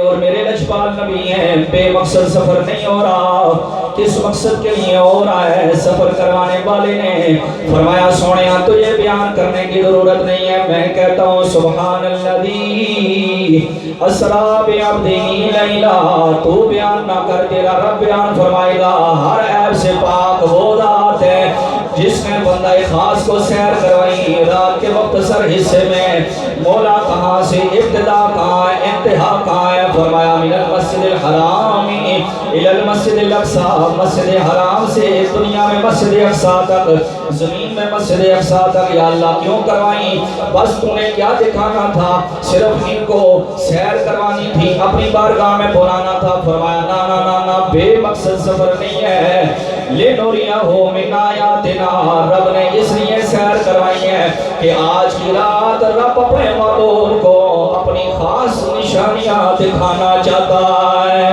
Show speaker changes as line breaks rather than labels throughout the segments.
اور میرے لجپال نبی ہیں، بے مقصد سفر نہیں ہو رہا، کس مقصد کے لیے ہو رہا ہے؟ سفر کروانے والے نے فرمایا سونیا تجھے بیان کرنے کی ضرورت نہیں ہے، میں کہتا ہوں سبحان الذی اسریٰ بعبدہ لیلا، تو بیان نہ کر، تیرا رب بیان فرمائے گا۔ ہر عیب سے پاک وہ ذات ہے جس نے بندہ خاص کو سیر کروائی رات کے مختصر حصے میں۔ مولا کہاں سے ابتدا کہاں ہے، انتہا کہاں ہے؟ فرمایا من المسجد الحرام الی المسجد الاقصی، مسجد حرام سے دنیا میں مسجد اقصی تک، زمین میں مسجد اقصی تک۔ یا اللہ کیوں کروائی؟ بس تو نے کیا دکھانا تھا؟ صرف ان کو سیر کروانی تھی، اپنی بارگاہ میں بلانا تھا۔ فرمایا نا نا نا نا، بے مقصد سفر نہیں ہے، لِنُرِيَهُ مِنْ آیاتنا، رب نے اس لیے سیر کروائی ہے کہ آج کی رات رب اپنے محبوب کو اپنی خاص نشانیاں دکھانا چاہتا ہے۔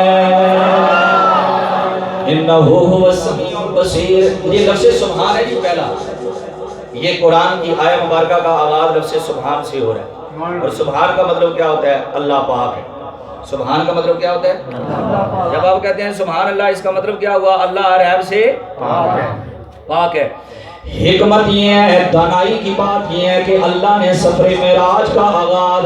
اِنَّهُ هُوَ السَّمِيعُ الْبَصِيرُ، یہ لفظ سبحان ہے جو پہلا، یہ قرآن کی آیہ مبارکہ کا آغاز لفظ سبحان سے ہو رہا ہے، اور سبحان کا مطلب کیا ہوتا ہے؟ اللہ پاک ہے۔ سبحان کا مطلب کیا ہوتا ہے؟ جب آپ کہتے ہیں سبحان اللہ، اس کا مطلب کیا ہوا؟ اللہ ہر عیب سے پاک ہے۔ حکمت یہ ہے، دانائی کی بات یہ ہے کہ اللہ نے سفر معراج کا آغاز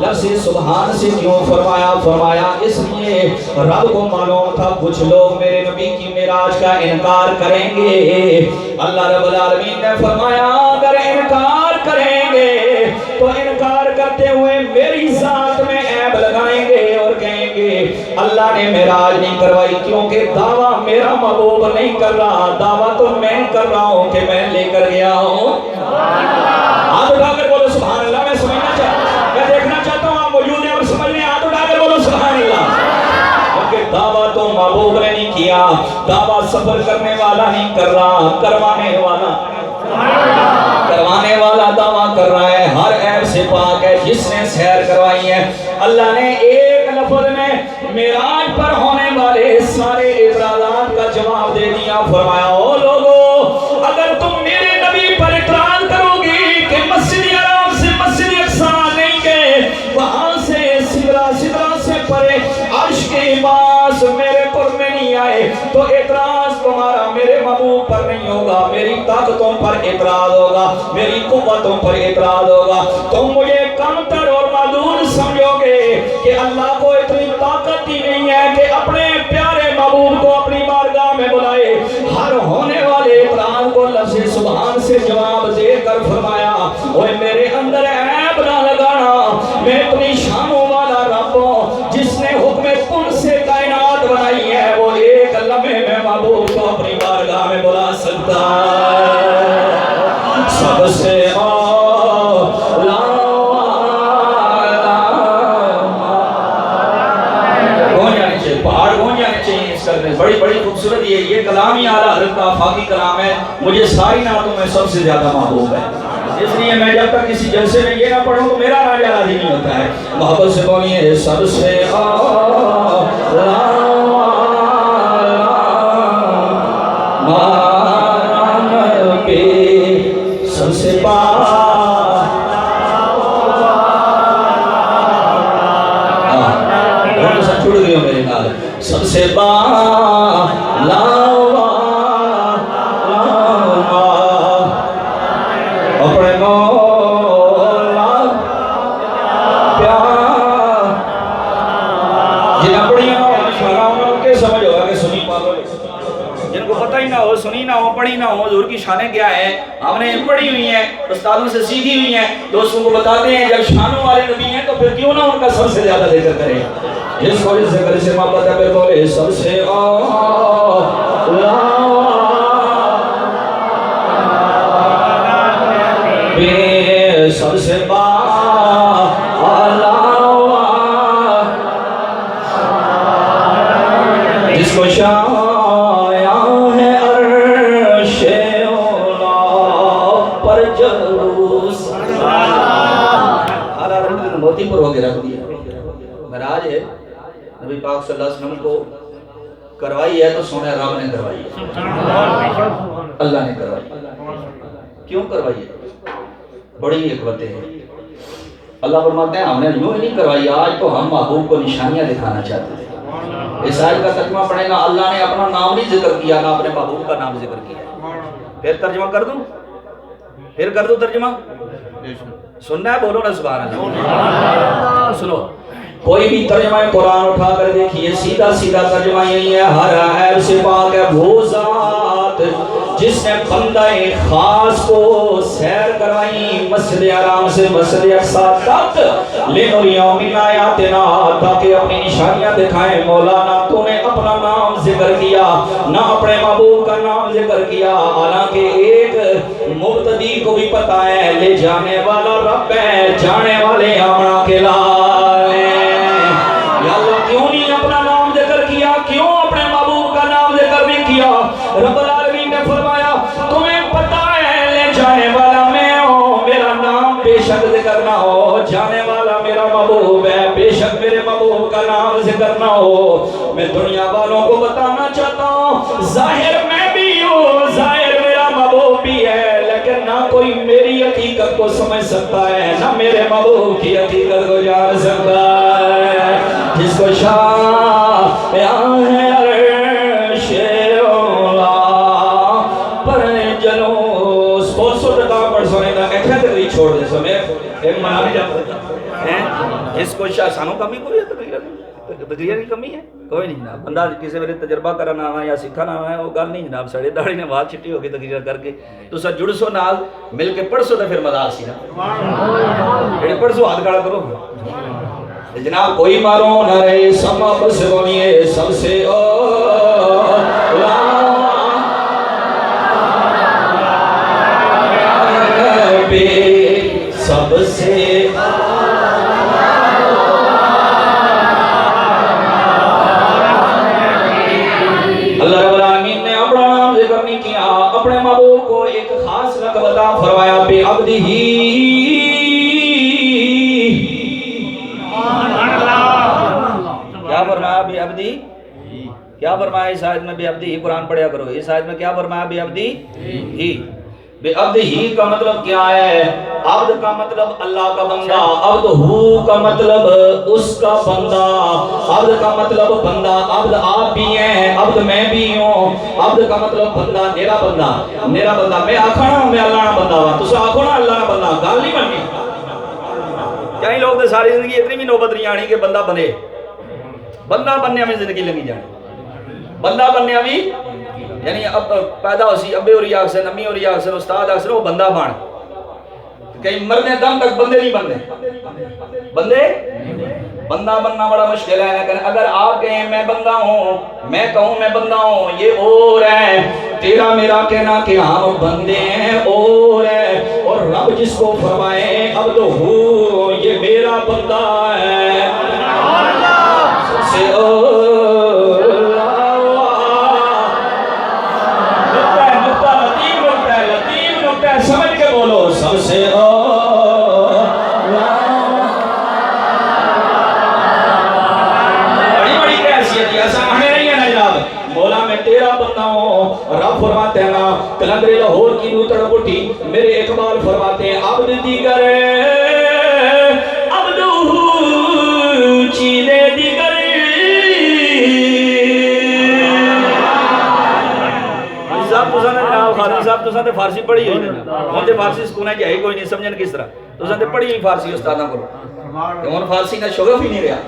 لفظ سبحان سے کیوں فرمایا؟ فرمایا اس لیے رب کو معلوم تھا کچھ لوگ میرے نبی کی معراج کا انکار کریں گے۔ اللہ رب العالمین نے فرمایا اگر انکار کریں گے تو انکار کرتے ہوئے میری ذات میں عیب لگائیں گے اور کہیں گے اللہ نے معراج نہیں کروائی، کیونکہ دعویٰ میرا محبوب نہیں کر رہا، دعویٰ تو میں کر رہا ہوں کہ میں لے کر گیا ہوں۔ ہاتھ اٹھا کر بولو سبحان اللہ، میں سمجھنا چاہتا، میں دیکھنا چاہتا ہوں آپ موجود ہیں اور سمجھ لیں، ہاتھ اٹھا کر بولو سبحان اللہ۔ کیونکہ دعویٰ تو محبوب نے نہیں کیا، دعویٰ سفر کرنے والا نہیں کر رہا، کروانے والا دعویٰ کر رہا ہے، ہر عیب سے پاک ہے جس نے سیر کروائی ہے۔ اللہ نے ایک لفظ میں معراج پر ہونے والے سارے اعتراضات کا جواب دے دیا۔ فرمایا او لوگو اگر تم میرے نبی پر اعتراض کرو گی کہ مسجد حرام سے مسجد اقصی نہیں گئے، وہاں سے سدرہ سے پرے عرش کے پاس میرے پر میں نہیں آئے، تو اعتراض تمہارا میرے محبوب پر نہیں ہوگا، میری طاقتوں پر اعتراض ہوگا، میری قوتوں پر اعتراض ہوگا، تم مجھے کم تر اور معدود سمجھو گے کہ اللہ کو اتنی طاقت ہی نہیں ہے کہ اپنے پیارے محبوب کو اپنی بارگاہ میں بلائے۔ ہر ہونے والے اعتراض کو لفظ سبحان سے جواب دے کر فرمایا اوے میرے اندر عیب نہ لگانا، میں اتنی شانوں والا رب ہوں جس نے حکم کن سے کائنات بنائی ہے، وہ ایک لمحے میں محبوب کو اپنی بارگاہ میں بلا سکتا ہے۔ سب سے بڑی بڑی خوبصورت یہ کلام ہی اعلیٰ حضرت کا آفاقی کلام ہے، مجھے ساری نعتوں میں سب سے زیادہ محبوب ہے، اس لیے میں جب تک کسی جلسے میں یہ نہ پڑھوں تو میرا راجہ راضی نہیں ہوتا ہے۔ محبت سے بولیے سب سے سب سے چھوڑ گئے میرے نال سب سے اپنے مولا پیار جنہیں پڑھی نہ ہو مشورہ انہوں کے سمجھ ہوگا کہ سنی پاگل، جن کو پتہ ہی نہ ہو، سنی نہ ہو، پڑھی نہ ہو حضور کی شانیں کیا ہیں، ہم نے پڑھی ہوئی ہیں، استادوں سے سیکھی ہوئی ہیں، دوستوں کو بتاتے ہیں، جب شانوں والے نبی ہیں تو پھر کیوں نہ ان کا سب سے زیادہ ذکر کریں۔ جس کو جس ذکر سے محبت ہے پھر بولے سب سے سب سے جس کو شایا ہے عرش اولا پر جلوس، موتی پر ہو کے رکھ دیا۔ معراج ہے نبی پاک صلی اللہ علیہ وسلم کو کروائی ہے تو سونے رب نے کروائی ہے، اللہ نے کروائی ہے۔ کیوں کروائی ہے؟ بڑی حکمتیں ہیں۔ اللہ فرماتے ہیں ہم نے یوں ہی نہیں کروائی، آج تو ہم محبوب کو نشانیاں دکھانا چاہتے تھے۔ اس آیت کا ترجمہ پڑھے گا، اللہ نے اپنا نام نہیں ذکر کیا، نہ اپنے محبوب کا نام ذکر کیا۔ پھر ترجمہ کر دوں، پھر کر دوں ترجمہ، سننا ہے بولو نا سبحان اللہ۔ سنو، کوئی بھی ترجمہ قرآن اٹھا کر دیکھیے، سیدھا سیدھا ترجمہ یہی ہے، ہر عیب سے پاک ہے وہ ذات جس نے بندہ خاص کو سیر کروائی مسجد حرام سے مسجد اقصی تک، لِنُرِيَهُ مِنْ آیَاتِنَا، تاکہ اپنی نشانیاں دکھائیں۔ مولانا تو نے اپنا نام ذکر کیا، نہ اپنے محبوب کا نام ذکر کیا، حالانکہ ایک مبتدی کو بھی پتا ہے لے جانے والا رب ہے، جانے والے آمنا کے لائے۔ یا اللہ کیوں نہیں اپنا نام ذکر کیا، کیوں اپنے محبوب کا نام ذکر نہیں کیا؟ رب العالمین نے فرمایا تمہیں پتا ہے لے جانے والا میں ہوں، میرا نام بے شک ذکر نہ ہو، جانے والا میرا محبوب ہے، بے شک میرے محبوب کا نام ذکر نہ ہو۔ میں دنیا والوں کو بتانا چاہتا ہوں ظاہر میں بھی ہوں، ظاہر میرا محبوب بھی ہے، لیکن نہ کوئی میری حقیقت کو سمجھ سکتا ہے، نہ میرے محبوب کی حقیقت کو جان سکتا ہے۔ جس کو شاہ عرش اولا پر جلوس بہت سو ٹکا پڑھ سونے دا ایتھے تقریر چھوڑ دے سو میں ایک منا بھی جاتا ہے جس کو شاہ سانوں کمی کوئی ہے تقریر کی کمی ہے کوئی نہیں جناب، بندہ کسی ویلے تجربہ کرنا آنا یا سکھانا آنا ہے وہ گل نہیں جناب، سڑے داڑھی نے بات چھٹی ہو گئی تقریر کر کے تو سا جڑ سو نال مل کے پڑھ سو تو پھر مزہ سی نا جڑے پڑھ سو ہاتھ کھڑا کرو جناب کوئی مارو نہ رہے سما بس بنیے سب سے اولا بے سب سے اللہ رب العالمین نے اپنا نام ذکر نہیں کیا، اپنے محبوب کو ایک خاص لقب عطا فرمایا بے عبدہ کیا فرمایا بے عبدی، کیا فرمایا اس آیت میں بے عبدی، قرآن پڑھیا کرو، اس آیت میں کیا فرمایا بے عبدی ہی، بے عبد ہی کا مطلب کیا ہے؟ عبد کا مطلب اللہ کا بندہ، عبد ہو کا مطلب اس کا بندہ، عبد کا مطلب بندہ، عبد آپ بھی ہیں، عبد میں بھی ہوں، عبد کا مطلب بندہ، میرا بندہ، میرا بندہ، میں آکھانا میں اللہ نہ بندہ ہوا، تو سا آکھو نا اللہ نہ بندہ، گال نہیں بننی۔ کئی لوگ نے ساری زندگی اتنی بھی نوبت نہیں آنی کہ بندہ بنے، بندہ بننے میں زندگی لگی جانے، بندہ بننے بھی یعنی اب پیدا ہو سی ابے ہوری آکسن امی ہوری آکسن استاد آکسن وہ بندہ بان، کئی مرنے دم تک بندے نہیں بننے، بندے بندہ بننا بڑا مشکل ہے، لیکن اگر آپ کہیں میں بندہ ہوں، میں کہوں میں بندہ ہوں، یہ اور ہے، تیرا میرا کہنا کہ ہم بندے ہیں اور ہے، اور رب جس کو فرمائے عبد ہو یہ میرا بندہ ہے، سب سے سمجھ کے بولو سب سے بڑی بڑی کیسیت ایسا کہنے نہیں ہے نا جناب، مولا میں تیرا بندہ ہوں، رب فرماتے ہیں نا کلندر لاہور کی نوتڑ بٹھی میرے اقبال فرماتے ہیں عبد دیگر عبد چیلے دیگر خالد صاحب تو ساتھ فارسی پڑھی ہوئی نہیں، ہوں تے فارسی سکونا جائے کوئی نہیں سمجھن کس طرح، تو ساتھ پڑھی ہوئی فارسی استادہ کرو، ہوں فارسی نہ شغف ہی نہیں رہا،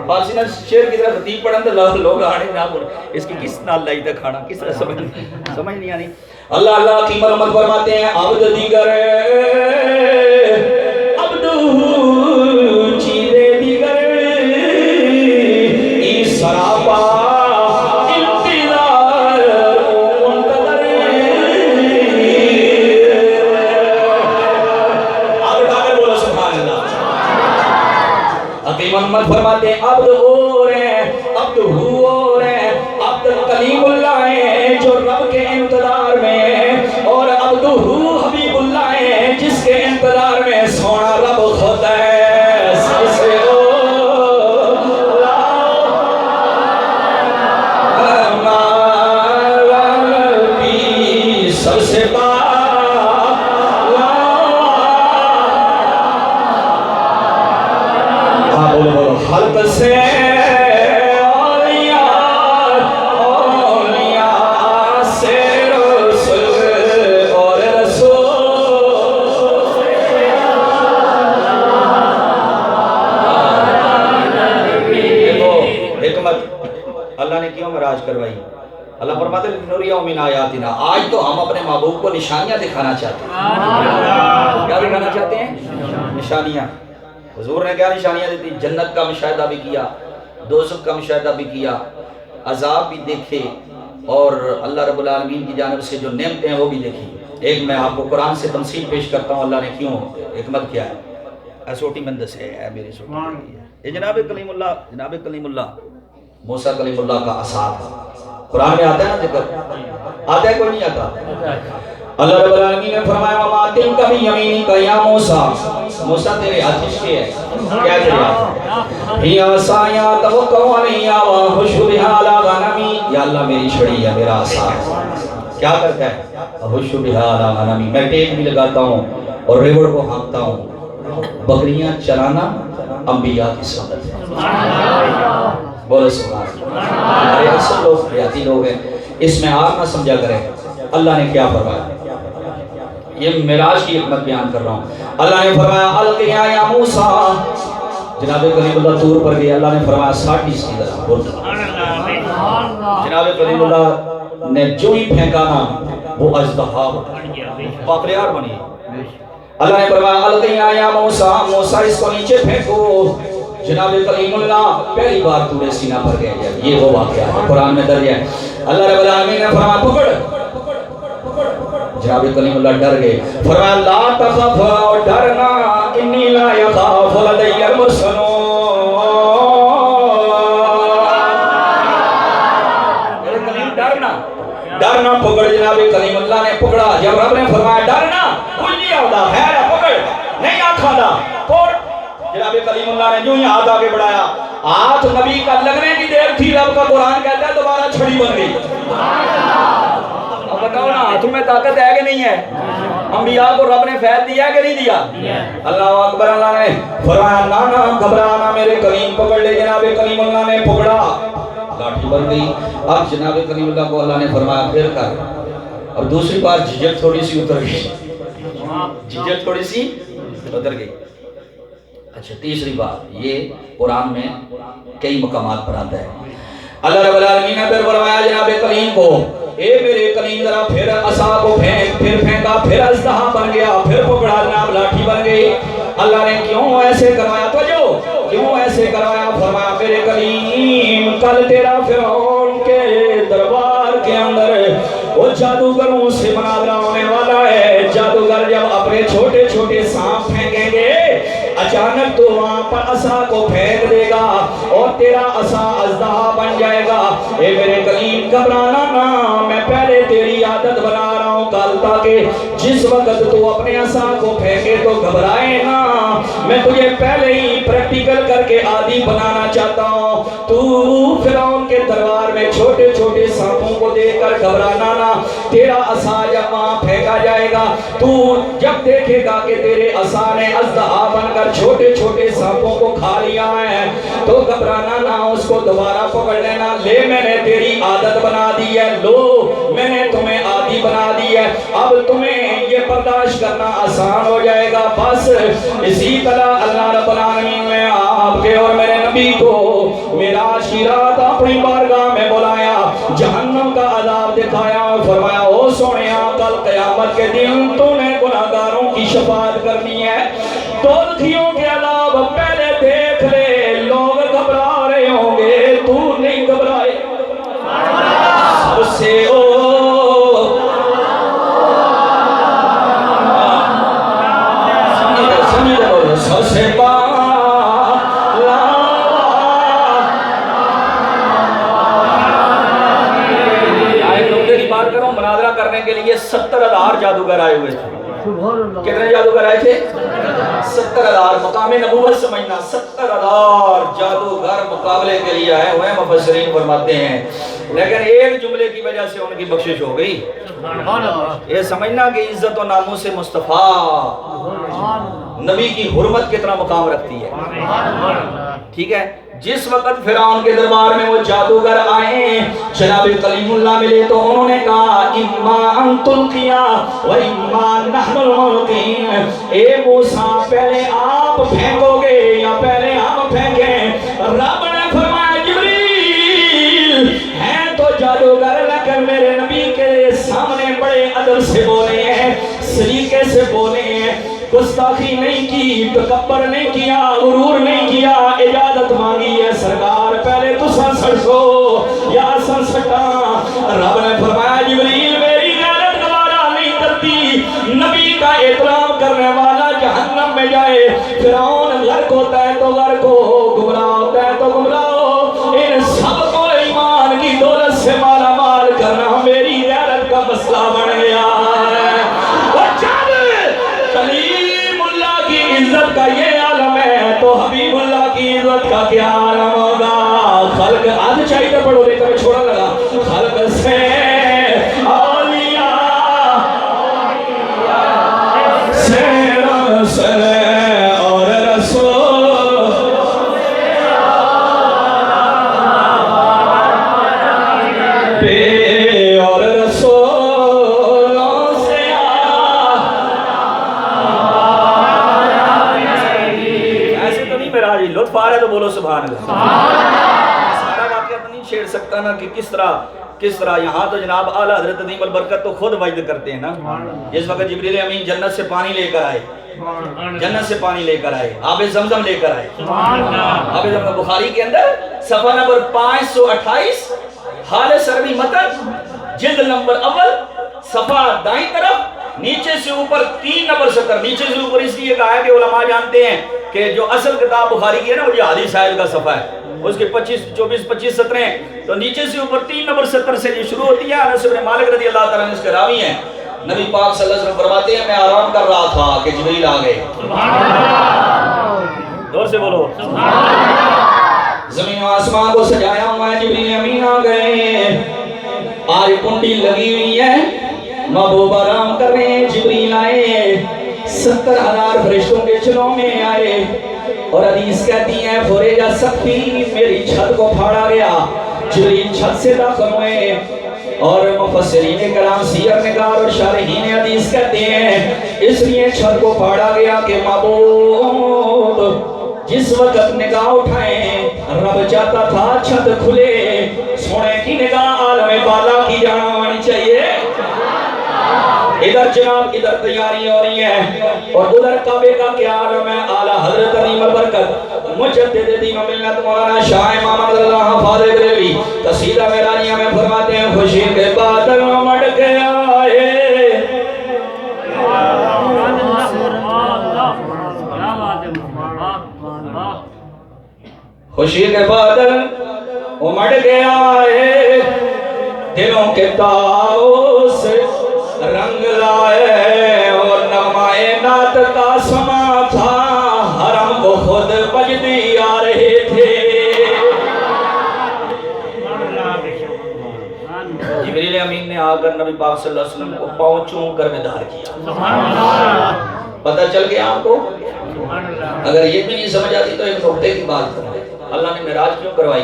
فارسی نہ شعر کی طرح خطیب پڑھن تو لوگ آنے نہ بولے، اس کی کس نال لائی تک کھانا کس طرح سمجھ نہیں آنی۔ اللہ اللہ کی مرمت فرماتے ہیں عبد دیگر عبد چیرے دیگر ای سراپا محمد فرماتے ہیں عبد اور ہے، عبد ہو اور ہے، عبد کلیم اللہ ہے جو رب کے انتظار میں، اور عبد ہو حبیب اللہ ہے جس کے انتظار میں سونا رب خود ہے، سب سے سب سے حکمت اللہ نے کیوں معراج کروائی؟ اللہ فرماتے ہیں نُرِيَهُ مِنْ آیَاتِنَا، آج تو ہم اپنے محبوب کو نشانیاں دکھانا چاہتے ہیں۔ کیا دکھانا چاہتے ہیں؟ نشانیاں۔ حضور نے کیا نشانیاں دی تھی؟ جنت کا مشاہدہ بھی کیا، دوزخ کا مشاہدہ بھی کیا، عذاب بھی دیکھے، اور اللہ رب العالمین کی جانب سے جو نعمتیں ہیں وہ بھی دیکھی۔ ایک میں آپ کو قرآن سے تمثیل پیش کرتا ہوں، اللہ نے کیوں حکمت کیا ہے۔ ایسوٹی مندس ہے میری سوٹی، یہ جناب کلیم اللہ موسیٰ کلیم اللہ کا عصا تھا۔ قرآن میں آتا ہے نا ذکر، آتا ہے کوئی نہیں آتا؟ اللہ رب العالمین نے فرمایا وَمَا تِلْكَ بِيَمِينِكَ یَا موسیٰ، موسیٰ تیرے ہاتھ کشتی ہے، کیا تیرے ہاتھ؟ ہِیَ عَصَایَ أَتَوَكَّأُ عَلَيْهَا وَأَحُشُّ بِهَا عَلَىٰ غَنَمِي، یا اللہ میری چھڑی ہے، میرا عصا کیا کرتا ہے؟ أَحُشُّ بِهَا عَلَىٰ غَنَمِي، میں ٹیک بھی لگاتا ہوں اور ریوڑ کو ہانکتا ہوں۔ بکریاں چرانا انبیاء کی سنت ہے، بولے سبحان اللہ۔ ہمارے اکثر لوگ حیاتی لوگ ہیں، اس میں آپ نہ سمجھا کریں اللہ نے کیا فرمایا۔ یہ معراج کی حکمت بیان کر رہا ہوں۔ اللہ نے فرمایا القیا یا موسیٰ، جناب کلیم اللہ طور پر گئے، اللہ نے فرمایا ساٹھ اس کی طرح بول۔ جناب کلیم اللہ نے جو ہی پھینکا نا وہ اژدہا پاپلیار بنی۔ اللہ نے فرمایا القیا یا موسیٰ، موسیٰ اس کو نیچے پھینکو۔ جناب کلیم اللہ پہلی بار تورے سینہ پر گئے، یہ وہ واقعہ ہے قرآن میں درج ہے۔ اللہ رب العالمین نے فرمایا پکڑ، جناب کلیم اللہ ڈر گئے، فرمایا لا تخف، ڈرنا، انی لا یخاف لدی المرسلون، ڈرنا پکڑ۔ جناب کلیم اللہ نے پکڑا، جب رب نے فرمایا ڈرنا کچھ نہیں ہوتا، خیر ہے پکڑ، نہیں آنکھا دا پکڑ۔ جناب کلیم اللہ نے جو ہی ہاتھ آگے بڑھایا، ہاتھ نبی کا لگنے کی دیر تھی، رب کا قرآن کہتا ہے دوبارہ چھڑی بن گئی۔ اب بتاؤ نا ہاتھوں میں طاقت ہے کہ نہیں ہے؟ انبیاء کو رب نے فیض دیا کہ نہیں دیا؟ اللہ اکبر۔ اللہ نے فرمایا نانا گھبرانا میرے کلیم پکڑ لے۔ جناب کلیم اللہ نے پکڑا، لاٹھی بن گئی۔ اب جناب کلیم اللہ کو اللہ نے فرمایا پھر کر، اور دوسری بار جھجک تھوڑی سی اتر گئی، جھجک تھوڑی سی اتر گئی۔ اچھا تیسری بات، یہ قرآن میں کئی مقامات پر آتا ہے۔ اللہ رب العالمین نے پھر فرمایا جناب کلیم کو اے میرے کلیم ذرا پھر عصا کو پھینک، پھر پھینکا، پھر اژدہا بن گیا، پھر پکڑا جناب لاٹھی بن گئی۔ اللہ نے کیوں ایسے کروایا؟ توجہ، کیوں ایسے کروایا؟ فرمایا میرے کلیم کل تیرا فرعون کے دربار کے اندر وہ جادوگروں سے مناظرہ ہونے والا ہے۔ جادوگر جب اپنے چھوٹے چھوٹے سانپ پھینکیں گے اچانک تو وہاں پر عصا کو پھینک دے گا اور تیرا عصا اژدہا بن جائے گا۔ اے میرے کلیم گھبرانا نا، میں پہلے تیری عادت بنا رہا ہوں کل، تاکہ جس وقت تو اپنے عصا کو پھینکے تو گھبرائے نا۔ میں تجھے پہلے ہی پریکٹیکل کر کے عادی بنانا چاہتا ہوں۔ تو فرعون کے دربار میں چھوٹے چھوٹے سانپوں کو دیکھ کر گھبرانا نا، تیرا عصا جب وہاں پھینکا جائے گا تو جب دیکھے گا کہ تیرے عصا نے اژدہا بن کر چھوٹے چھوٹے سانپوں کو کھا لیا ہے تو گھبرانا نہ، اس کو دوبارہ پکڑ لینا۔ لے میں نے تیری عادت بنا دی ہے، لو میں نے تمہیں عادی بنا دی ہے، اب تمہیں یہ برداشت کرنا آسان ہو جائے گا۔ بس اسی طرح اللہ رب العالمین نے آپ کے اور میرے نبی کو معراج کی رات اپنی بارگاہ میں بلایا، جہنم کا عذاب دکھایا اور فرمایا او سونیا کل قیامت کے دن تو نے گناہگاروں کی شفاعت کرنی ہے، دوزخیوں کے عذاب پہلے دیکھ لے۔ لوگ گھبرا رہے ہوں گے، تو نہیں گھبرائے۔ سب سے سب سے مناظرہ کرنے کے لیے 70,000 جادوگر آئے ہوئے تھے۔ کتنے جادوگر آئے تھے؟ 70,000۔ مقام نبوت سمجھنا، 70,000 جادوگر مقابلے کے لیے آئے ہوئے، مفسرین فرماتے ہیں، لیکن ایک جملے کی وجہ سے ان کی بخشش ہو گئی۔ یہ سمجھنا کہ عزت و ناموس مصطفیٰ نبی کی حرمت کتنا مقام رکھتی ہے، ٹھیک ہے۔ جس وقت فرعون کے دربار میں وہ جادوگر آئے، جناب کلیم اللہ ملے تو انہوں نے کہا اما ان تلقیا و اما نحن الملقین، اے موسیٰ پہلے آپ پھینکو گے یا پہلے ہم پھینکیں؟ رب نے فرمایا جبریل ادب سے بولے ہیں، سلیقے سے بولے ہیں، گستاخی نہیں کی، تکبر نہیں کیا، غرور نہیں کیا، اجازت مانگی ہے سرکار پہلے تو سن سڑسو یا سن سٹا۔ رب نے فرمایا جبریل میری غیرت گوارا نہیں کرتی، نبی کا احترام کرنے والا جہنم میں جائے، فرعون غرق ہوتا ہے تو غرق ہو، گمراہ ہوتا ہے تو گمراہ ہو، ان سب کو ایمان کی دولت سے مالا مال کرنا میری غیرت کا مسئلہ بن گیا ہے۔ اور جب کلیم اللہ کی عزت کا یہ عالم ہے تو حبیب اللہ کی عزت کا کیا عالم ہوگا؟ خلق آدھ چاہیے پڑھو لے کر چھوڑا لگا، خلق سے اولیاء سے رسل اور رسول پہ اور رسولوں سے ایسے تو نہیں میرا جی لطف آ رہا ہے تو بولو سبحان اللہ۔ سارا واقعہ تو نہیں چھیڑ سکتا نا کہ کس طرح یہاں تو جناب اعلیٰ حضرت عظیم البرکت تو خود وجد کرتے ہیں نا۔ جس وقت جبریل امین جنت سے پانی لے کر آئے، جنت سے پانی لے کر آئے، آب زمزم لے کر آئے، آب زمزم بخاری کے اندر صفحہ نمبر 528 حال سروی متن جلد نمبر اول صفحہ دائیں طرف نیچے سے اوپر 3 نمبر 70، نیچے سے اوپر اس لیے کہا ہے کہ علماء جانتے ہیں کہ جو اصل کتاب بخاری کی ہے نا وہ یہ حدیث صاحب کا صفحہ ہے، اس کے 24 سطریں ہیں، تو نیچے سے اوپر 3 نمبر 70 سے جو شروع ہوتی ہے، انس بن مالک رضی اللہ تعالیٰ عنہ اس کے راوی ہیں، نبی پاک صلی اللہ علیہ وسلم فرماتے ہیں میں آرام کر رہا تھا کہ جبریل آ گئے۔ دور سے بولو زمین و آسمان کو سجایا ہوا ہے، جبریل امین آ گئے، آج کنڈی لگی ہوئی ہے، محبوب آرام کر رہے ہیں، جبریل آئے 70,000 فرشتوں کے چلوں میں آئے، اور حدیث کہتی ہے فوریجا سقفی میری چھت کو پھاڑا گیا، جبریل چھت سے داخل ہوئے، اور مفسرین کلام سیر نگار اور شارحین حدیث کہتے ہیں اس لیے چھت کو پھاڑا گیا کہ محبوب جس وقت نگاہ اٹھائیں رب چاہتا تھا چھت کھلے، سونے کی نگاہ عالم بالا کی جانا ہونی چاہیے۔ ادھر جناب ادھر تیاری ہو رہی ہے اور ادھر کعبے کا کیا عالم ہے۔ اعلیٰ حضرت عظیم البرکت مجدد دین و ملت مولانا شاہ امام اللہ حافظ بریلوی قصیدہ معراجیہ میں فرماتے ہیں خوشی کے بادل مڑ کے آئے، خوشی کے بادل امڑ کے آئے، دلوں کے تاروں سے رنگ لائے، اور نغمہ نعت کا سما تھا، حرم کو خود بجدی آ رہے تھے۔ جبریل امین نے آ کر نبی پاک صلی اللہ علیہ وسلم کو پاؤں چوم کر بیدار کیا۔ پتہ چل گیا آپ کو؟ اگر یہ بھی نہیں سمجھ آتی تو ایک نقطے کی بات کریں، اللہ نے معراج کیوں کروائی؟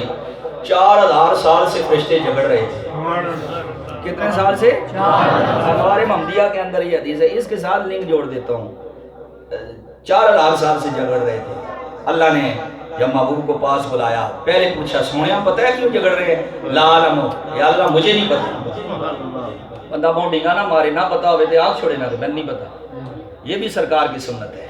4000 سال سے فرشتے جھگڑ رہے تھے۔ کتنے سال سے؟ ہمارے محمدیہ کے اندر یہ حدیث ہے، اس کے ساتھ لنک جوڑ دیتا ہوں، 4000 سال سے جھگڑ رہے تھے۔ اللہ نے جب محبوب کو پاس بلایا پہلے پوچھا سونیا پتہ ہے کیوں جھگڑ رہے ہیں؟ لا علم، یا اللہ مجھے نہیں پتا۔ بندہ مون ڈینگا نہ مارے، نہ پتا ہوئے تھے آنکھ چھوڑے نہ کہ میں نہیں پتا، یہ بھی سرکار کی سنت ہے۔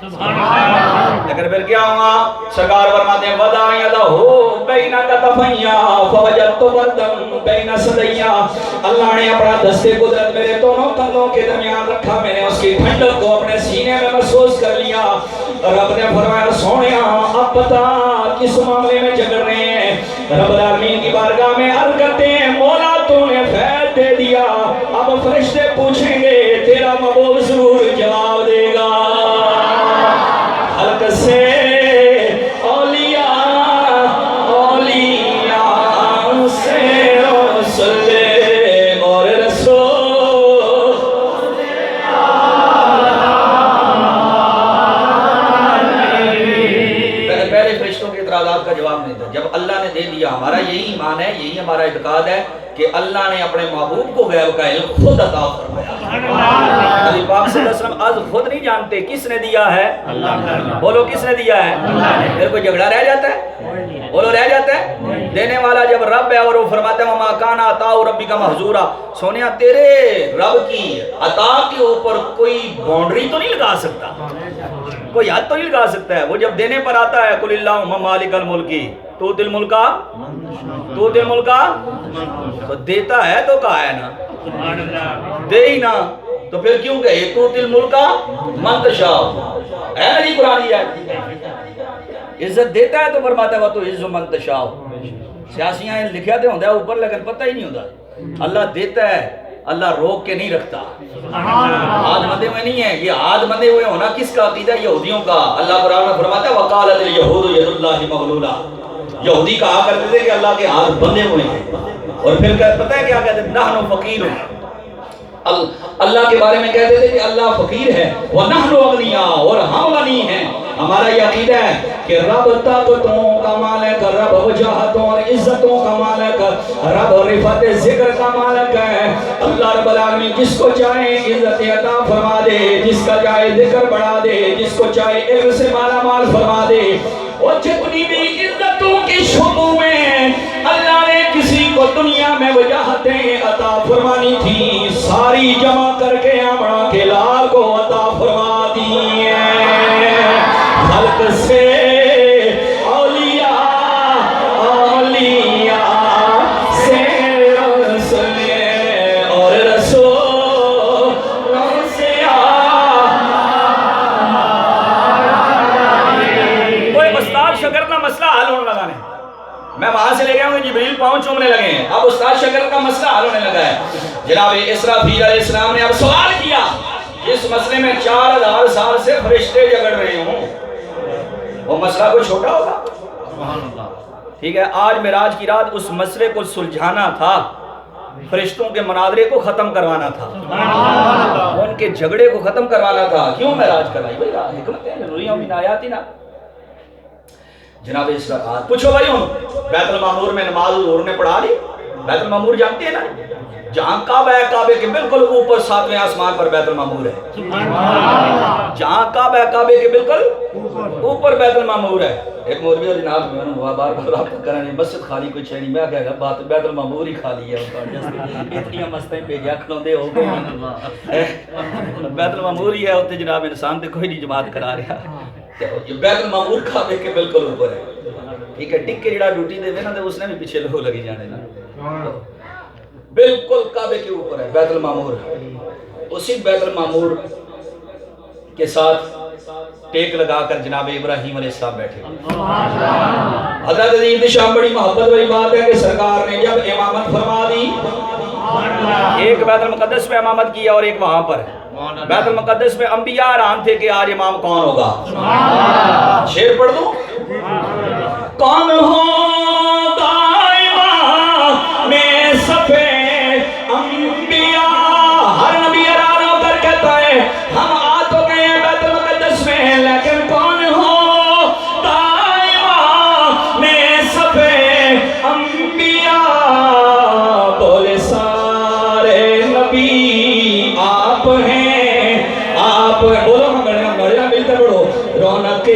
لیکن پھر کیا ہوا؟ سرکار فرماتے ہیں وَدَعَ يَدَهُ بَيْنَ كَتَفَيَّا فَوَجَدْتُ بَرْدًا بَيْنَ صَدَيَّا، اللہ نے اپنا دستے قدرت میرے دونوں کندھوں کے درمیان رکھا، میں نے اس کی ٹھنڈک کو اپنے سینے میں محسوس کر لیا۔ رب نے فرمایا سونیا اب پتا کس معاملے میں جھگڑ رہے ہیں؟ رب العالمین کی بارگاہ میں عرض کرتے ہیں مولا تو نے فیض دے دیا، اب فرشتے پوچھیں گے تیرا محبوب ضرور جواب دے گا۔ خلق سے اولیاء سے رسول اور رسول، پہلے فرشتوں کے اعتراضات کا جواب نہیں تھا، جب اللہ نے دے دیا۔ ہمارا یہی ایمان ہے، یہی ہمارا اعتقاد ہے کہ اللہ نے اپنے محبوب کو غیب کا علم خود عطا فرمایا۔ نبی پاک صلی اللہ علیہ وسلم آج خود نہیں جانتے کس نے دیا ہے، بولو کس نے دیا ہے، پھر کوئی جھگڑا رہ جاتا ہے، بولو رہ جاتا ہے؟ دینے والا جب رب ہے اور وہ فرماتا ہے وما کان عطاء ربک محظورا، سونیا تیرے رب کی عطا کے اوپر کوئی باؤنڈری تو نہیں لگا سکتا، کوئی حد تو نہیں لگا سکتا ہے۔ وہ جب دینے پر آتا ہے قل اللہم مالک الملکی تؤتی الملک تو دیتا ہے تو کہا ہے نا، دے ہی نا تو پھر کیوں کہے تؤتی الملک من تشاء، ہے نا جی قرآن ہے، عزت دیتا ہے تو فرماتا ہے وتعز من تشاء۔ سیاسیاں لکھیا دے ہوندہ ہے اوپر لیکن پتہ ہی نہیں ہوتا، اللہ دیتا ہے، اللہ روک کے نہیں رکھتا، ہاتھ بندے ہوئے نہیں ہے، یہ ہاتھ بندے ہوئے ہونا کس کا عقیدہ؟ یہودیوں کا۔ اللہ قرآن میں فرماتا ہے وقالت الیہود ید اللہ مغلولہ، یہودی کہا کرتے تھے کہ اللہ کے ہاتھ بندے ہوئے ہیں، اور پھر پتہ ہے کیا کہتے ہیں نحن فقیر، اللہ کے بارے میں کہتے تھے کہ اللہ فقیر ہے، وَنَحْنُ أَغْنِيَاءُ، اور ہم غنی ہیں۔ ہمارا یہ عقیدہ ہے کہ رب طاقتوں کا مالک، رب وجاہتوں اور عزتوں کا مالک، رب رفعت ذکر کا مالک ہے۔ اللہ رب العالمین جس کو چاہے عزت عطا فرما دے، جس کا چاہے ذکر بڑھا دے، جس کو چاہے علم سے مالا مال فرما دے، اور جتنی بھی عزتوں کی شعبوں میں اللہ نے کسی کو دنیا میں وجاہتیں عطا فرمانی تھی، ساری جمع کر کے آمڑا کے لال کو عطا فرما دی ہیں۔ خلق سے اولیاء، اولیاء سے رسول اور رسولوں سے کوئی استاد شاگرد کا مسئلہ حل ہونے لگا نہیں، میں وہاں سے لے گیا ہوں جبریل پاؤں چومنے لگے ہیں، اب استاد شاگرد کا مسئلہ حل ہونے لگا ہے۔ جناب اسرافیل علیہ السلام نے اب سوال کیا، جس مسئلے میں 4000 سال سے فرشتے جگڑ رہے ہوں، وہ مسئلہ کوئی چھوٹا ہوگا؟ ٹھیک ہے، آج معراج کی رات اس مسئلے کو سلجھانا تھا، فرشتوں کے مناظرے کو ختم کروانا تھا، ان کے جھگڑے کو ختم کروانا تھا۔ کیوں معراج کرائی؟ بھائی حکمت ہے، نوریوں من آیاتنا۔ جناب اسرافیل پوچھو بھائی، ہوں بیت المعمور میں نماز حضور نے پڑھا لی؟ بیت المعمور جانتے ہیں نا، جہاں کعبہ ہے، کعبے کے بالکل اوپر 7ویں آسمان پر بیت المعمور ہے، جہاں کعبہ ہے کعبے کے بالکل اوپر بیت المعمور ہے۔ ایک مولوی اور جناب میں بار بار رابطہ کرنے مسجد خالی کوئی چھے نہیں، میں کہہ گا بات بیت المعمور ہی خالی ہے، اتنی مستیں پہ گیا کھلوندے ہو گئے، بیت المعمور ہی ہے، اتنے جناب انسان تے کوئی نہیں جماعت کرا رہا، بیت المعمور کعبے کے بالکل اوپر ہے۔ ٹھیک ہے، ٹک کے جڑا ڈیوٹی دے نا تے اس نے بھی پیچھے لو لگی جانے نا، بالکل کعبے کے اوپر ہے بیت المعمور۔ اسی بیت المعمور کے ساتھ ٹیک لگا کر جناب ابراہیم علیہ السلام بیٹھے۔ حضرت عزیز شام بڑی محبت والی بات ہے کہ سرکار نے جب امامت فرما دی، ایک بیت المقدس میں امامت کیا اور ایک وہاں پر۔ بیت المقدس میں انبیاء حیران تھے کہ آج امام کون ہوگا۔ شعر پڑھ دوں، کون ہوگا امام میں صفے انبیاء، ہر نبی حیران ہو کر کہتا ہے ہم آ تو گئے ہیں بیت المقدس میں، لیکن کون ہوگا امام میں صفے انبیاء، بولے سارے نبی آپ ہیں، آپ بولو گڑیا ملتے پڑھو، رونق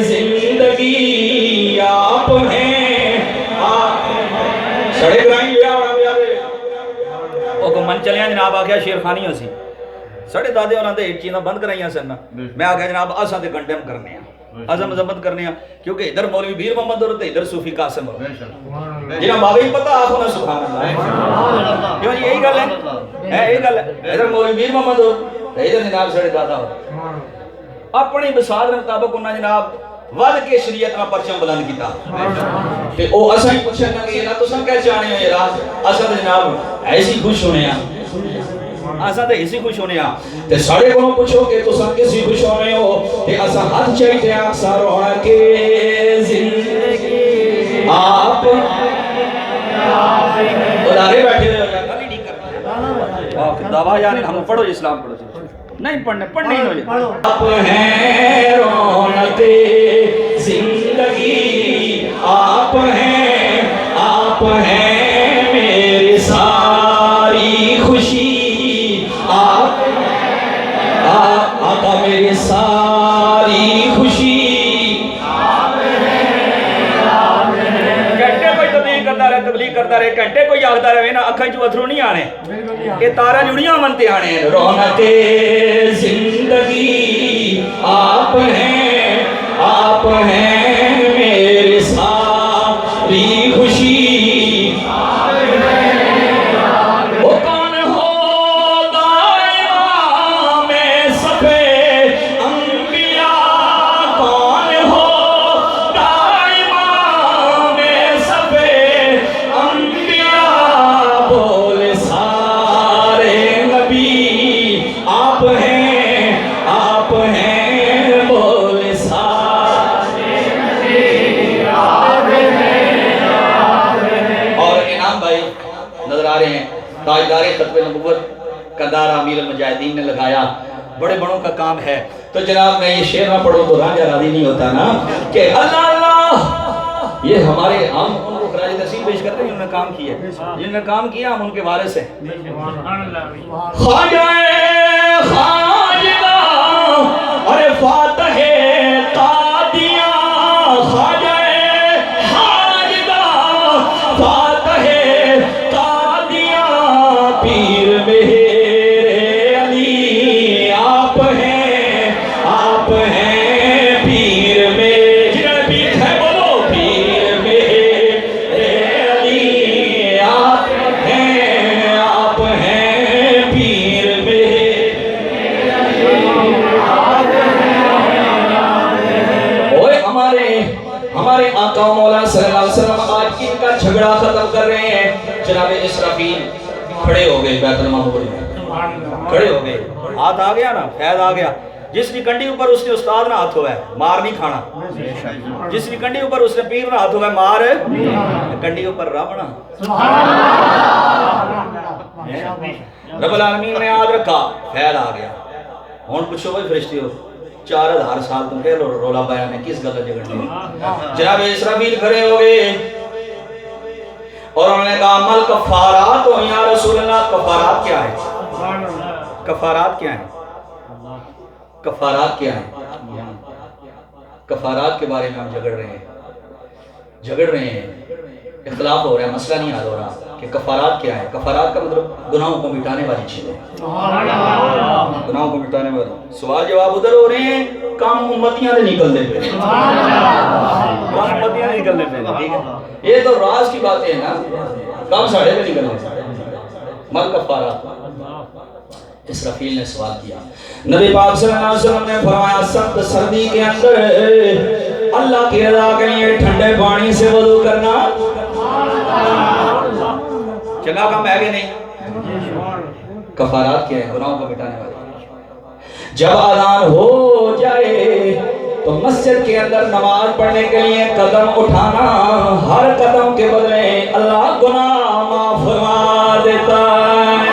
زندگی آپ ہیں، آپ سڑے گرائیں گیا وہ من چلیاں جناب آگیا شیر خانی ہو سی سڑے دادے ہونا دے چیزیں بند کرائیاں سننا، میں آگیا جناب آسان دے گھنٹے میں کرنے ہیں، عظم عظمت کرنے ہیں، کیونکہ ادھر مولوی بیر محمد ہو رہتے ادھر صوفی قاسم ہو رہتے، جناب بابا ہی پتہ آپ ہونا سبحان اللہ، کیوں یہی گل ہے، یہی گل ہے، ادھر مولوی بیر محمد ہو ادھر جناب سڑے دادا ہو، اپنی بساد کے مطابق انہاں جناب ود کے شریعت میں پرچم بلند کیتا، تے او اساں ہی پوچھن لگے نا تساں کیا چاہنے ہو یار، اساں تے جناب ایسی خوش ہونے ہیں، اساں تے ایسی خوش ہونے ہیں، تے ساڑے کو پوچھو کہ تساں کسی خوش ہونے ہو، تے اساں ہاتھ چاہتے ہیں اکثر رونق زندگی آپ ادارے بیٹھے ہو جائے گلی نہیں کرنا، دعویٰ یعنی ہم پڑھو اسلام پڑھو نہیں پڑھنے پڑھنے ہی ہو جائے، آپ ہیں رونق زندگی آپ ہیں میری ساری خوشی آپ تبلیغ کرتا رہے گھنٹے کوئی آگتا رہے نا اکھاں چ اتھرو نہیں آنے یہ تارا جڑیاں منتے آنے ہیں رونق زندگی آپ ہیں میرے ساری خوشی وہ کون ہو دائمہ میں صفے انبیاء کون ہو دائمہ میں صفے انبیاء بول سارے نبی آپ ہیں بول سارے نبی آپ ہیں اور انعام بھائی نظر آ رہے ہیں تاجدار ختم نبوت کا دارہ امیر المجاہدین نے لگایا بڑے بڑوں کا کام ہے تو جناب میں یہ شعر نہ پڑھوں تو رانجہ راضی نہیں ہوتا نا کہ اللہ اللہ یہ ہمارے ہم ان کو خراج تحسین پیش کرتے ہیں جنہوں نے کام کیا جنہوں نے کام کیا ہم ان کے وارث ہیں خواجہ خواجہ ارے فاتح قادیاں خواجہ خواجہ فاتح قادیاں پیر میرے علی آپ ہیں پیر میرے جنہوں نے پیر ہے بولو پیر میرے علی آپ ہیں پیر میرے اوے ہمارے آقا مولا صلی اللہ علیہ وسلم آج ان کا جھگڑا ختم کر رہے ہیں جناب اسرافیل کھڑے ہو گئے بیت المعمور میں کھڑے ہو گئے ہاتھ آ گیا نا فیض آ گیا جس کی کنڈی اوپر اس نے استاد نہ ہاتھ ہوا ہے مار نہیں کھانا جس کی کنڈی اوپر اس نے پیر نہ ہاتھ ہوا ہے مار کنڈی اوپر رابنا رب العالمین نے یاد رکھا فیض آ گیا ہون پوچھو بھائی فرشتے ہو 4000 سال تم کہہ لو رولا بیان ہے کس گل جگڑنے جناب اسرافیل کھڑے ہو گئے اور انہوں نے کہا عمل کفارات ہو یا رسول اللہ کفارات کیا ہے کفارات کیا ہیں کفارات کیا ہیں کفارات کے بارے میں ہم جھگڑ رہے ہیں اختلاف ہو رہا ہے مسئلہ نہیں حل ہو رہا کہ کفارات کیا ہے کفارات کا مطلب گناہوں کو مٹانے والی چیز ہے گناہوں کو مٹانے والی سوال جواب ادھر ہو رہے ہیں کام امتیاں دے نکلنے پہ ٹھیک ہے یہ تو راز کی باتیں ہیں نا کام ساڑھے پہ نکلنے مل کفارات اسرافیل نے سوال کیا نبی پاک صلی اللہ علیہ وسلم نے فرمایا سخت سردی کے اندر اللہ کی رضا کے لیے ٹھنڈے پانی سے وضو کرنا چنگا کام ہے کہ نہیں کفارات کیا ہے گناہوں کو مٹانے والے جب اذان ہو جائے تو مسجد کے اندر نماز پڑھنے کے لیے قدم اٹھانا ہر قدم کے بدلے اللہ گناہ معاف فرما دیتا ہے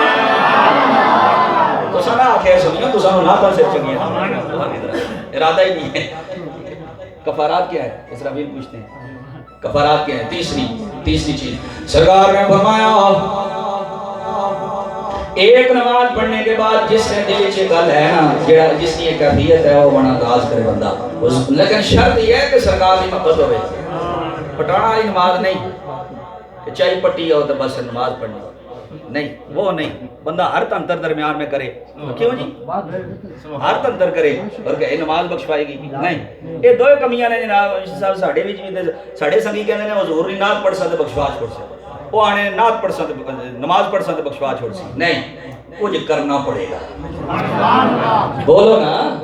تو سنا آخر سنیو تو سنو ناتا سے چنگی ارادہ ہی نہیں ہے کفارات کیا ہے اسرافیل پوچھتے ہیں کفارات کیا ہے تیسری چیز سرکار نے فرمایا ایک نماز پڑھنے کے بعد جس نے دل چ گل ہے نا جس کی کیفیت ہے وہ بڑا انداز کرے بندہ لیکن شرط یہ ہے کہ سرکار کی محبت ہوئے پٹانا والی نماز نہیں کہ چاہی پٹی ہو تو بس نماز پڑھنی نہیں وہ نہیں بندہ ہر تنتر درمیان میں کرے کیوں جی ہر تنتر کرے اور کہ نماز بخشوائے گی نہیں یہ دو کمیاں نے جناب صاحب ساڑھے بھی ساڑھے سنگی کہنے نے حضور نہیں نات پڑھ سکتے بخشوا چھوڑ سکتے وہ آنے نات پڑھ سکتے نماز پڑھ سکتے بخشوا چھوڑ سکتے نہیں کچھ کرنا پڑے گا بولو نا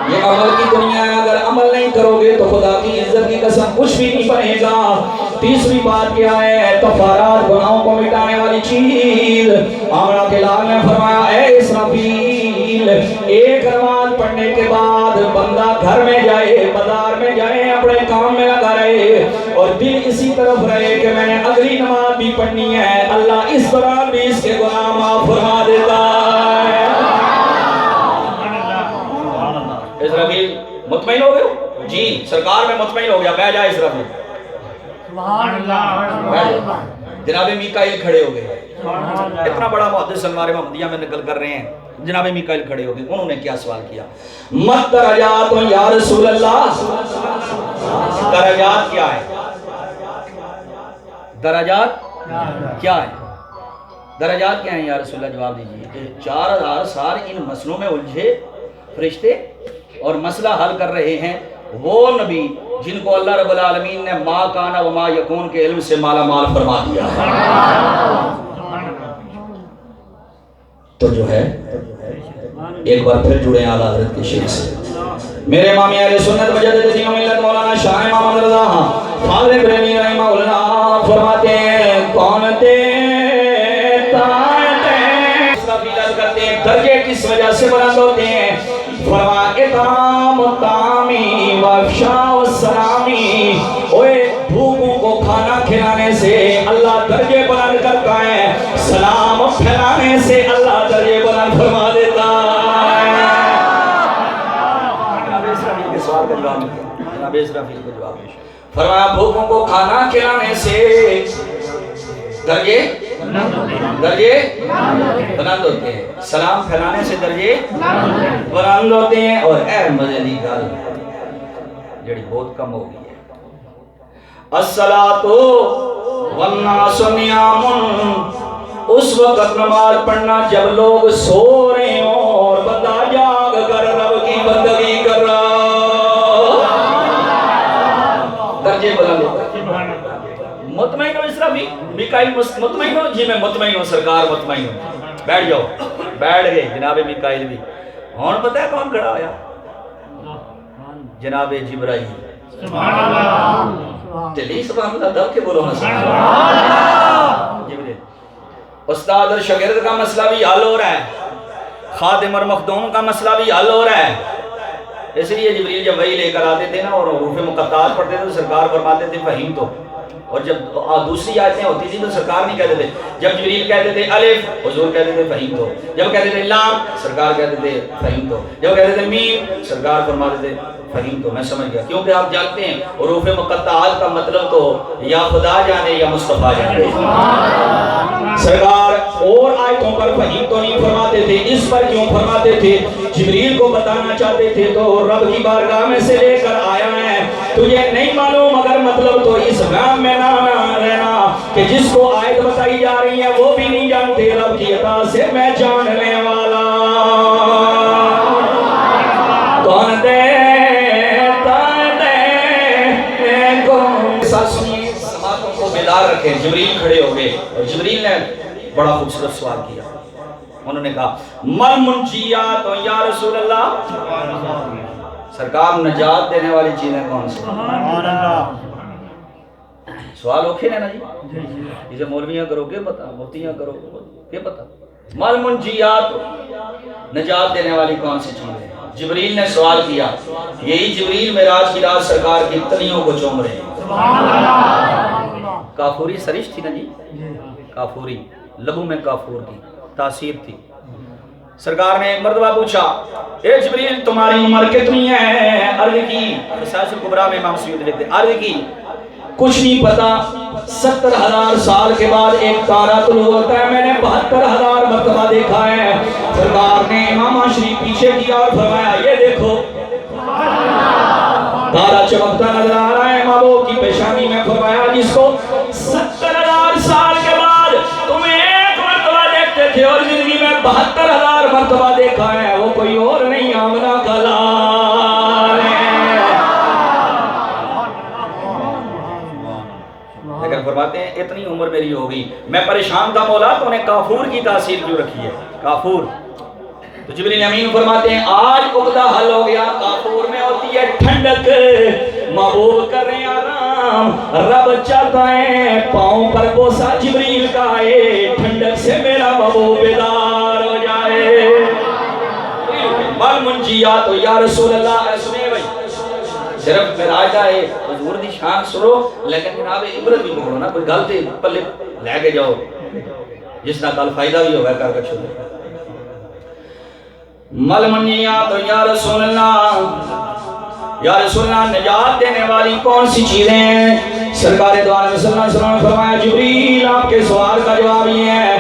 یہ عمل کی دنیا ہے اگر عمل نہیں کرو گے تو خدا کی عزت کی قسم کچھ بھی نہیں بنے گا تیسری بات کیا ہے کفارات گناہوں کو مٹانے والی چیز آمنہ کے لال نے فرمایا اے اسرافیل ایک نماز پڑھنے کے بعد بندہ گھر میں جائے بازار میں جائے اپنے کام میں لگا رہے اور دل اسی طرف رہے کہ میں نے اگلی نماز بھی پڑھنی ہے اللہ اس دوران بھی اس کے گناہ معاف فرما دیتا ہے اسرافیل مطمئن ہو گئے جی سرکار میں مطمئن ہو گیا بیٹھ جائے اسرافیل جناب میکائیل کھڑے ہو گئے اتنا بڑا محدث انوار محمدیہ میں نقل کر رہے ہیں جناب میکائیل کھڑے ہو گئے انہوں نے کیا سوال کیا مت درجات یا رسول اللہ درجات کیا ہے درجات کیا ہے درجات کیا ہیں یا رسول اللہ؟ جواب دیجیے کہ 4000 سال ان مسئلوں میں الجھے فرشتے اور مسئلہ حل کر رہے ہیں وہ نبی جن کو اللہ رب العالمین نے ما کانا و ما یکون کے علم سے مالا مال فرما دیا. تو جو ہے ایک بار پھر جڑے اعلیٰ حضرت کے شیخ سے. میرے امام اہل سنت مجدد دین و ملت مولانا شاہ امام رضا فاضل ابراہیمی رحمہ اللہ فرماتے ہیں کون دیتا ہے استفیلت کرتے ہیں درجے کس وجہ سے بلند ہوتے ہیں؟ فرما اطعام الطعامی وافشاء السلامی. اوے بھوکوں کو کھانا کھلانے سے اللہ درجے بلند کرتا ہے، سلام پھیلانے سے اللہ درجے بلند فرما دیتا ہے. جناب اسرافیل کو جواب فرمایا بھوکوں کو کھانا کھلانے سے درجے بلند ہوتے ہیں، سلام پھیلانے سے درجے بلند ہوتے ہیں. اور اے مزے دی گل جڑی بہت کم ہو گئی ہے، الصلاۃ والناس نیام. اس وقت نماز پڑھنا جب لوگ سو رہے ہوں اور بندہ جاگ کر رب کی بندگی کر رہا، درجے بلند ہوتے ہیں. مطمئن ہو اسرافیل میکائیل مطمئن ہو؟ جی میں مطمئن ہوں سرکار مطمئن ہوں. بیٹھ جاؤ. بیٹھ گئے جناب میکائیل بھی. ہون پتہ ہے کون کھڑا ہویا؟ جناب جبرائیل. سبحان اللہ. چلیے سبحان اللہ دب کے بولو نا سبحان اللہ. جبرائیل استاد اور شاگرد کا مسئلہ بھی حل ہو رہا ہے، خادم اور مخدوم کا مسئلہ بھی حل ہو رہا ہے. اس لیے جبریل جب وحی لے کر آتے تھے نا اور حروف مقطعات پڑھتے تھے تو سرکار فرماتے تھے فہیم تو. اور جب دوسری آیتیں ہوتی تھی تو سرکار نہیں کہتے تھے. جب جبریل کہتے تھے الف حضور کہتے تھے فہیم تو. جب کہتے تھے لام سرکار کہتے تھے فہیم تو. جب کہتے تھے میم سرکار فرماتے تھے فہیم تو. میں سمجھ گیا کیونکہ آپ جانتے ہیں حروف مقطعات کا مطلب تو یا خدا جانے یا مصطفیٰ جانے. سرکار اور آیتوں پر فہیم تو نہیں فرماتے تھے. اس پر کیوں فرماتے تھے؟ جبریل کو بتانا چاہتے تھے تو رب کی بارگاہ میں سے لے کر آیا ہے، تجھے نہیں معلوم مگر مطلب تو اس غام میں نہ رہنا کہ جس کو آیت بتائی جا رہی ہے وہ بھی نہیں جانتے. رب کی عطا سے میں جاننے والا کون دیتا ہے کون. سنیے سماعتوں کو بیدار رکھیں. جبریل کھڑے ہو گئے اور جبریل نے بڑا خوبصورت سوال کیا. انہوں نے کہا مل منجیات یا رسول اللہ؟ سرکار نجات دینے والی چیزیں کون سی؟ سوال اوکھے نا جی؟ جسے مولویاں کرو گے پتا، مفتیاں کرو گے پتا. مل منجیات نجات دینے والی کون سی چیزیں؟ جبریل نے سوال کیا. یہی جبریل معراج کی رات سرکار کی تلیوں کو چوم رہے ہیں. کافوری سرش تھی نا جی، کافوری لبوں میں کافور کی تاثیر تھی. سرکار نے ایک مرتبہ پوچھا اے جبریل تمہاری عمر کتنی ہے؟ عرض کی رسالۃ الکبریٰ میں امام سیوطی لکھتے ہیں عرض کی کچھ نہیں پتا. 70,000 سال کے بعد ایک تارا طلوع ہوتا ہے، میں نے 72,000 مرتبہ دیکھا ہے. سرکار نے امامہ شریف پیچھے کیا اور فرمایا یہ دیکھو تارا چمکتا نظر آ رہا ہے محبوب کی پیشانی میں. فرمایا جس کو 70,000 سال کے بعد تم ایک مرتبہ دیکھتے تھے اور زندگی میں 72,000 مرتبہ دیکھا ہے وہ کوئی اور نہیں آمنہ کا لال ہے. لیکن فرماتے ہیں اتنی عمر میری ہو گئی میں پریشان تھا مولا تو انہیں کافور کی تاثیر کیوں رکھی ہے؟ کافور. تو جبریل امین فرماتے ہیں آج عقدہ حل ہو گیا. کافور میں ہوتی ہے ٹھنڈک، محبوب کر رہے ہیں آرام. رب چاہتا ہے پاؤں پر بوسہ جبریل کا آئے، ٹھنڈک سے میرا محبوب بیدار ہو جائے. مل منجیات یا رسول اللہ. سنے بھائی صرف معراج ہے حضور دی شان سنو لیکن جناب عبرت بھی پکڑو نا. کوئی گل تے پلے لے کے جاؤ جس نہ کل فائدہ بھی ہوگا کر کے چھوڑو. مل منجیات یا رسول اللہ. یا رسول اللہ نجات دینے والی کون سی چیزیں ہیں؟ سرکار دو عالم صلی اللہ علیہ وسلم نے فرمایا جبریل آپ کے سوال کا جواب یہ ہے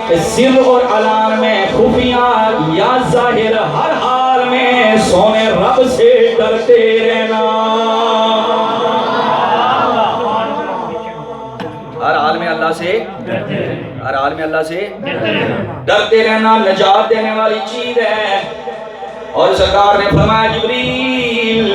کہ سر اور علان میں خفیہ یا ظاہر ہر حال میں سونے رب سے ڈرتے رہنا. ہر حال میں اللہ سے ہر حال میں اللہ سے ڈرتے رہنا نجات دینے والی چیز ہے۔ اور سرکار نے فرمایا جبریل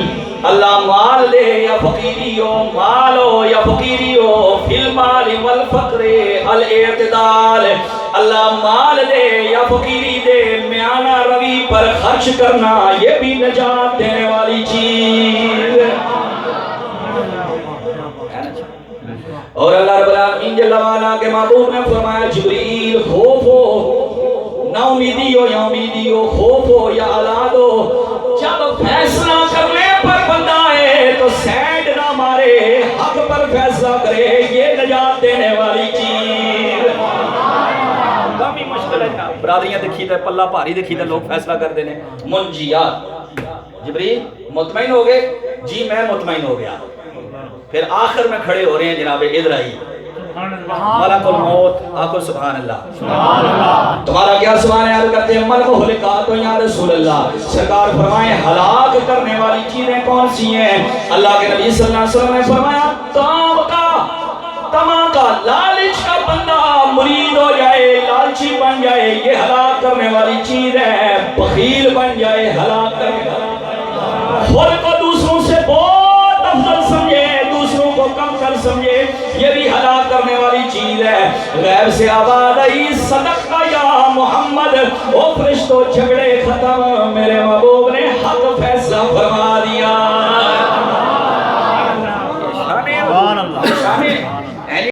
اللہ مال دے یا فقیری ہو، مال ہو یا فقیری ہو، فی المال والفقر الاعتدال، اللہ مال دے یا فقیری دے میانہ روی پر خرچ کرنا یہ بھی نجات دینے والی چیز ہے۔ اور اللہ رب العالمین جل وعلا کے محبوب نے فرمایا جبریل خوف ہو، نا امیدی ہو یا امیدی ہو، خوف ہو یا اولاد ہو، جب فیصلہ کرنے پر بندہ ہے تو سینڈ نہ مارے، حق پر فیصلہ کرے، یہ نجات دینے والی چیز۔ کافی مشکل ہے برادریاں دیکھی تھے پلہ پاری دیکھی تھے لوگ فیصلہ کر دینے منجیات۔ جبریل مطمئن ہو گئے؟ جی میں مطمئن ہو گیا۔ پھر آخر میں کھڑے ہو رہے ہیں جناب ادرائی ملک الموت، آقا سبحان اللہ، تمہارا کیا سوال ہے؟ عرض کرتے ہیں مل مہلکات یا رسول اللہ، سرکار فرمائیں ہلاک کرنے والی چیزیں کون سی ہیں؟ اللہ کے نبی صلی اللہ علیہ وسلم نے فرمایا تما کا لالچ کا بندہ مرید ہو جائے، لالچی بن جائے، یہ ہلاک کرنے والی چیز ہے۔ بخیل بن جائے، ہلاک کرنے والی، خود کو دوسروں سے بہت افضل سمجھے، دوسروں کو کم کر سمجھے، یہ بھی ہلاک کرنے والی چیز ہے۔ غیب سے آواز آئی صدقہ یا محمد، او فرشتوں جھگڑے ختم، میرے محبوب نے حق